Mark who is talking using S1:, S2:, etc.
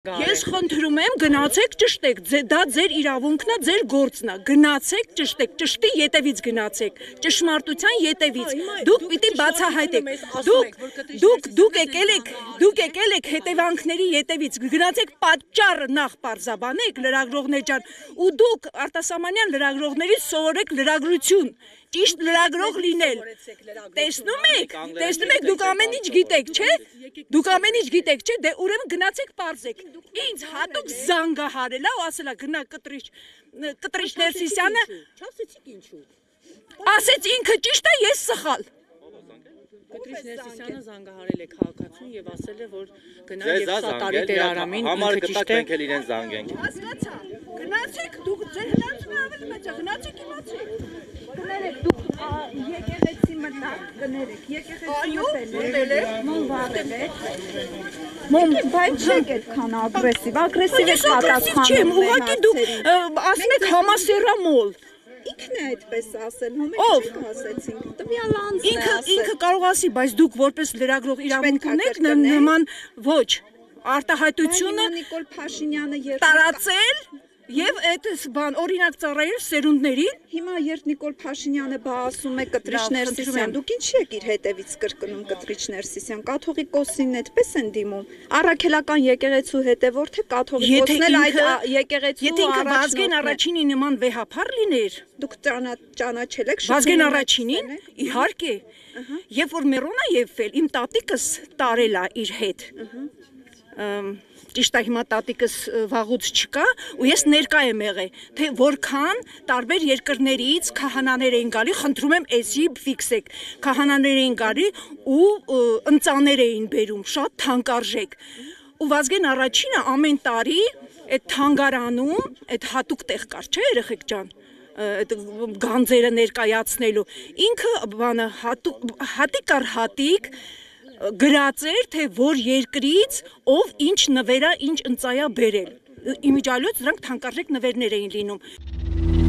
S1: Ես խնդրում եմ գնացեք ճշտեք, դա ձեր իրավունքն է, ձեր գործն է, գնացեք ճշտեք, ճշտի ետևից գնացեք, ճշմարտության ետևից, դուք պիտի բացահայտեք, դուք եկել եք հետևանքների ետևից, գնացեք պատճառը նախ պարզաբանեք լրագրողներ ջան, ու դուք արտասահմանյան լրագրողներից սովորեք լրագրություն, ճիշտ լրագրող լինել, տեսնում եք, դուք ամեն ինչ գիտեք, չէ, դե ուրեմն գնացեք պարզեք, ինձ հատուկ զանգահարել է ու ասել է գնա կտրիչ Ներսիսյանը, ասեց ինքը ճիշտ է, ես սխալ։
S2: Կտրիչ Ներսիսյանը զանգահարել է քաղաքացուն եւ ասել է, որ գնա եւ սատարի Տերարամին ինքը ճիշտ է։
S3: իրեն զանգենք։
S1: Հասկացա, գնացեք, դուք ձեր հնարությունը ավելի մեծ է, գնացեք իմացեք։ Կներեք, դուք եկեղեցի մտաք, կներեք, եկեղեցի մտել եք,
S4: բայց չեք այդքան ագրեսիվ եք պատասխանում։
S1: Չեմ, ուղղակի դուք ասում եք համասեռամոլ։
S4: Ինքն է այդպես ասել, հոմեկ ասեցինք, տվյալ անձն է ասել։
S1: Ինքը կարող ասի, բայց դուք որպես լրագրող իրավունք ունեք նման ոչ, արտահայտությունը
S4: Նիկոլ Փաշինյանը
S1: տարածել եւ այդ բան օրինակ ծառայել սերունդներին։
S4: Հիմա երբ Նիկոլ Փաշինյանը բա ասում է Կտրիչ Ներսիսյան, դուք ինչ եք իր հետևից կրկնում Կտրիչ Ներսիսյան, կաթողիկոսին այդպես են դիմում։ Առաքելական եկեղեցու հետևորդ է կաթողիկոսն էլ այդ եկեղեցու
S1: Եթե ինքը Վազգեն առաջինի նման վեհափառ լիներ,
S4: դուք ճանաչել եք
S1: Վազգեն առաջինին, իհարկե, երբ որ Մերոնաևն իմ տատիկս տարել է իր հետ։ Ճիշտ է հիմա տատիկս վաղուց չկա ու ես ներկա եմ եղել, թե որքան տարբեր երկրներից քահանաներ էին գալի, խնդրում եմ էսի ֆիքսեք, քահանաներ էին գալի ու ընծաներ էին բերում, շատ թանկարժեք։ Ու Վազգեն առաջինը ամեն տարի այդ թանգարանում, այդ հատուկ տեղ կար, չէ՞ երեխեք ջան, այդ գանձերը ներկայացնելու, ինքը բանը հատիկ առ հատիկ գրած էր, թե որ երկրից ով ինչ նվերա, ինչ ընծայա բերել։ Իմիջիալոց դրանք թանկարժեք նվերներ էին լինում։